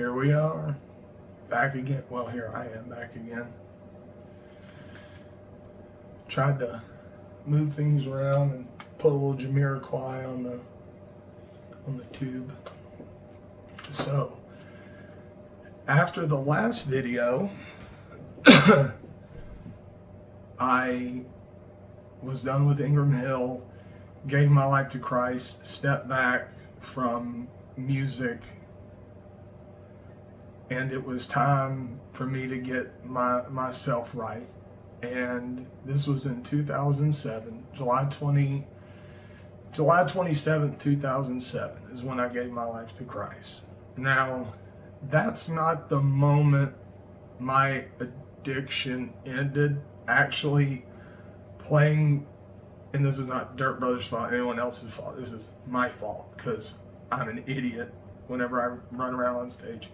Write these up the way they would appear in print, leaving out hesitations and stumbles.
here we are, back again. Well, here I am back again. Tried to move things around and put a little Jamiroquai on the tube. So, after the last video, I was done with Ingram Hill, gave my life to Christ, stepped back from music, and it was time for me to get myself right. And this was in 2007, July 27th, 2007 is when I gave my life to Christ. Now, that's not the moment my addiction ended. Actually, playing, and this is not Dirt Brothers' fault, anyone else's fault, this is my fault, because I'm an idiot whenever I run around on stage.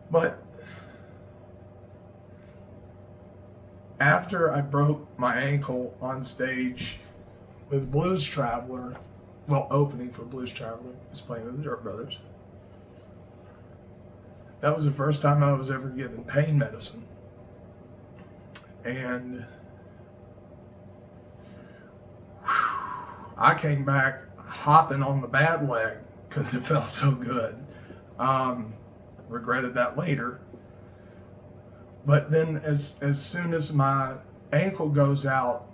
But after I broke my ankle on stage with Blues Traveler, well, opening for Blues Traveler, was playing with the Dirt Brothers. That was the first time I was ever given pain medicine. And I came back hopping on the bad leg because it felt so good. Regretted that later. But then as soon as my ankle goes out,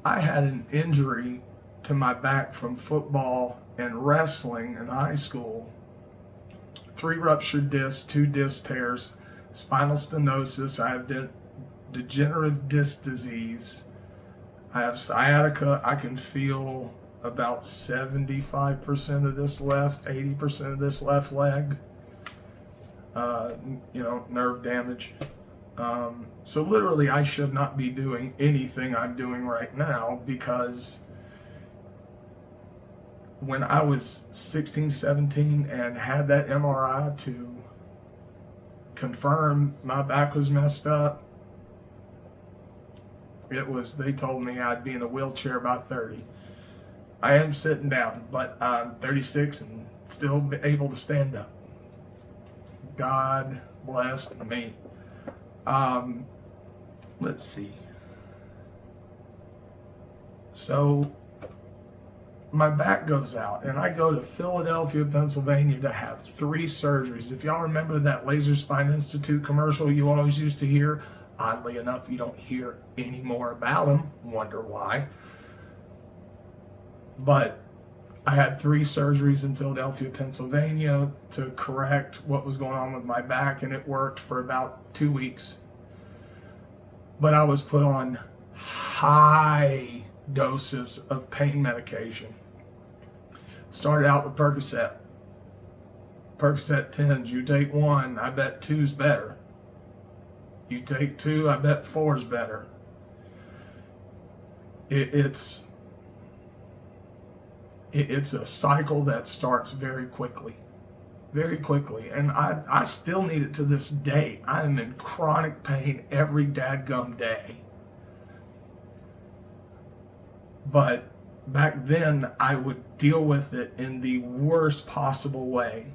I had an injury to my back from football and wrestling in high school. 3 ruptured discs, 2 disc tears, spinal stenosis. I have degenerative disc disease. I have sciatica. I can feel about 75% of this left, 80% of this left leg. Nerve damage. So literally I should not be doing anything I'm doing right now, because when I was 16, 17 and had that MRI to confirm my back was messed up, they told me I'd be in a wheelchair by 30. I am sitting down, but I'm 36 and still able to stand up. God bless me. Let's see. So my back goes out and I go to Philadelphia, Pennsylvania to have 3 surgeries. If y'all remember that Laser Spine Institute commercial you always used to hear, oddly enough, you don't hear any more about them. Wonder why. But I had 3 surgeries in Philadelphia, Pennsylvania to correct what was going on with my back, and it worked for about 2 weeks. But I was put on high doses of pain medication. Started out with Percocet 10s. You take 1, I bet 2's better. You take 2, I bet 4's better. It's a cycle that starts very quickly, and I still need it to this day. I am in chronic pain every dadgum day. But back then I would deal with it in the worst possible way.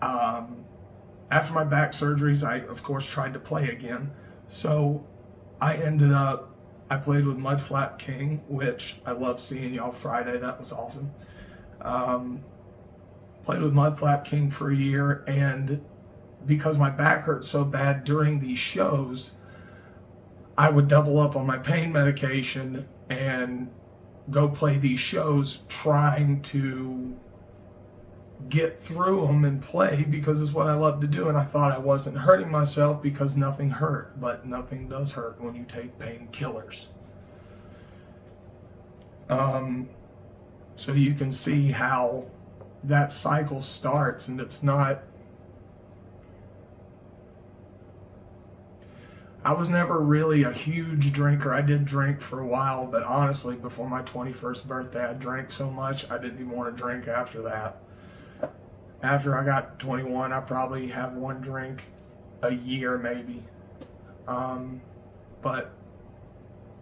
After my back surgeries, I of course tried to play again. So I played with Mudflap King, which I love seeing y'all Friday. That was awesome. Played with Mudflap King for a year, and because my back hurt so bad during these shows, I would double up on my pain medication and go play these shows trying to get through them and play, because it's what I love to do. And I thought I wasn't hurting myself because nothing hurt, but nothing does hurt when you take painkillers. So you can see how that cycle starts, and it's not, I was never really a huge drinker. I did drink for a while, but honestly, before my 21st birthday, I drank so much I didn't even want to drink after that. After I got 21, I probably have 1 drink a year maybe. But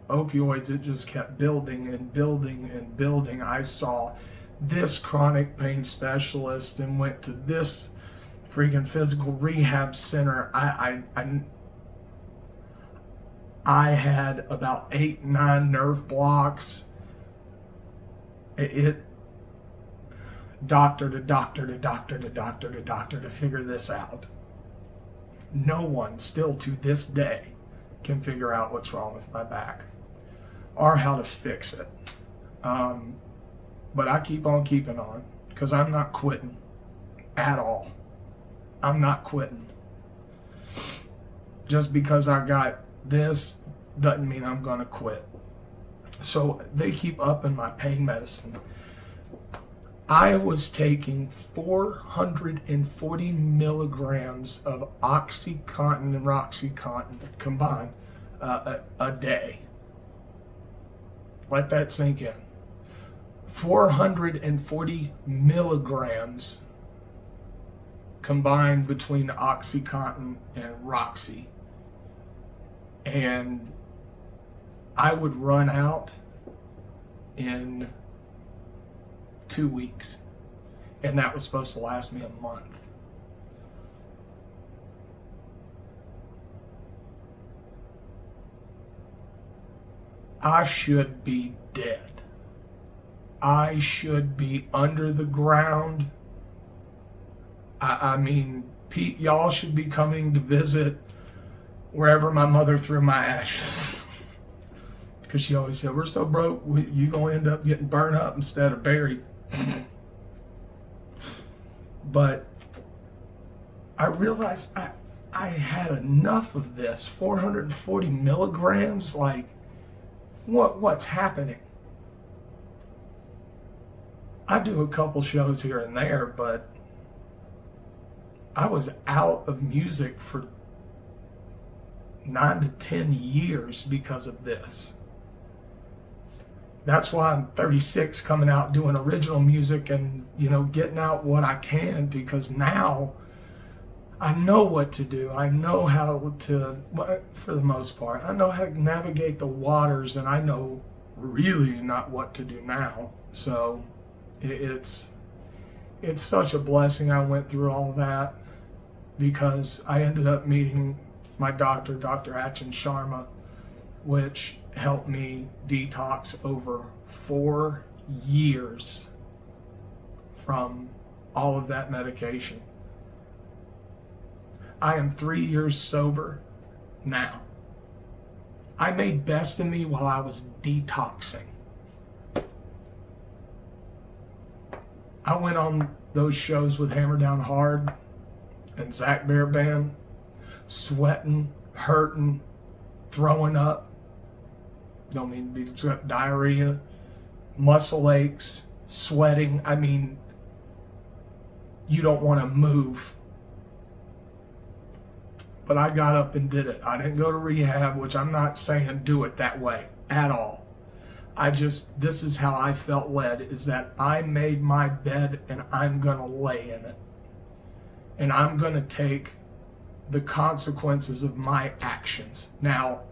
opioids, it just kept building and building and building. I saw this chronic pain specialist and went to this freaking physical rehab center. I had about 8, 9 nerve blocks. It doctor to doctor to doctor to doctor to doctor to figure this out. No one still to this day can figure out what's wrong with my back or how to fix it. But I keep on keeping on because I'm not quitting at all. I'm not quitting. Just because I got this doesn't mean I'm going to quit. So they keep upping my pain medicine. I was taking 440 milligrams of OxyContin and Roxycontin combined a day. Let that sink in. 440 milligrams combined between OxyContin and Roxy. And I would run out in 2 weeks. And that was supposed to last me a month. I should be dead. I should be under the ground. I mean, Pete, y'all should be coming to visit wherever my mother threw my ashes. Because she always said, we're so broke, you going to end up getting burned up instead of buried. But I realized I had enough of this. 440 milligrams, like, what's happening? I do a couple shows here and there, but I was out of music for 9 to 10 years because of this. That's why I'm 36, coming out doing original music and, getting out what I can, because now I know what to do. I know how to, for the most part, I know how to navigate the waters, and I know really not what to do now. So it's such a blessing I went through all that, because I ended up meeting my doctor, Dr. Achin Sharma, which helped me detox over 4 years from all of that medication. I am 3 years sober now. I made best of me while I was detoxing. I went on those shows with Hammer Down Hard and Zach Bear Band, sweating, hurting, throwing up. Don't mean to be diarrhea, muscle aches, sweating. I mean, you don't want to move. But I got up and did it. I didn't go to rehab, which I'm not saying do it that way at all. This is how I felt led, is that I made my bed and I'm going to lay in it. And I'm going to take the consequences of my actions. Now,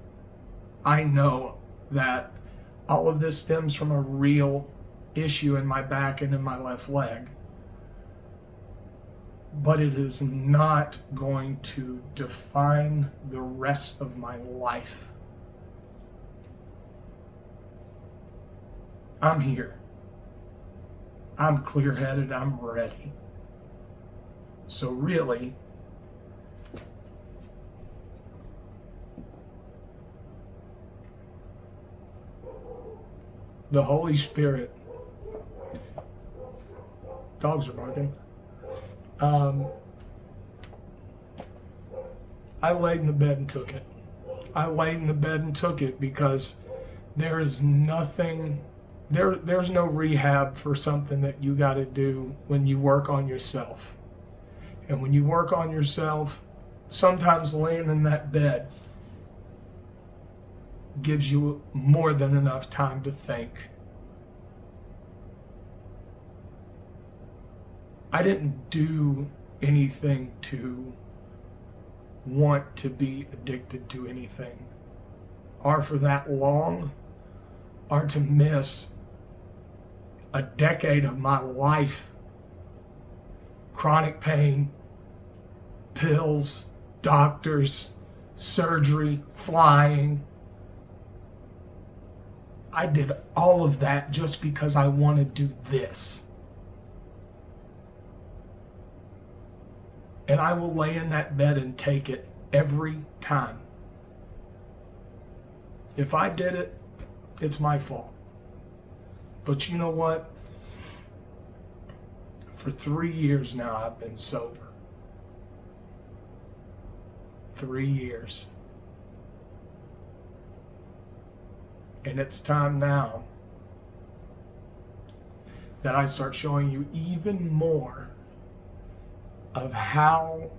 I know that all of this stems from a real issue in my back and in my left leg. But it is not going to define the rest of my life. I'm here. I'm clear-headed. I'm ready. So really, the Holy Spirit, dogs are barking. I laid in the bed and took it. I laid in the bed and took it because there is nothing, there's no rehab for something that you got to do when you work on yourself. And when you work on yourself, sometimes laying in that bed gives you more than enough time to think. I didn't do anything to want to be addicted to anything, or for that long, or to miss a decade of my life. Chronic pain, pills, doctors, surgery, flying. I did all of that just because I want to do this. And I will lay in that bed and take it every time. If I did it, it's my fault. But you know what? For 3 years now, I've been sober. 3 years. And it's time now that I start showing you even more of how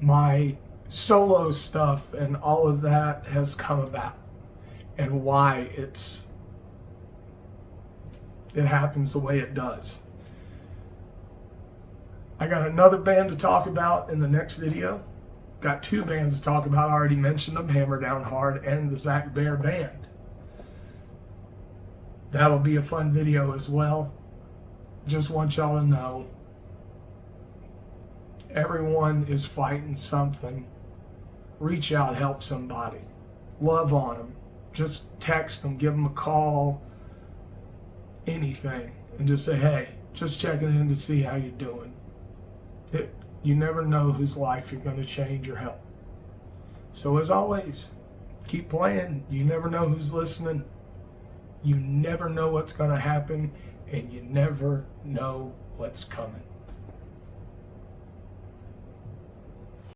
my solo stuff and all of that has come about and why it happens the way it does. I got another band to talk about in the next video. Got 2 bands to talk about. I already mentioned them, Hammer Down Hard and the Zach Baer Band. That'll be a fun video as well. Just want y'all to know, everyone is fighting something. Reach out, help somebody. Love on them. Just text them, give them a call, anything. And just say, hey, just checking in to see how you're doing. You never know whose life you're going to change or help. So as always, keep playing. You never know who's listening. You never know what's going to happen. And you never know what's coming.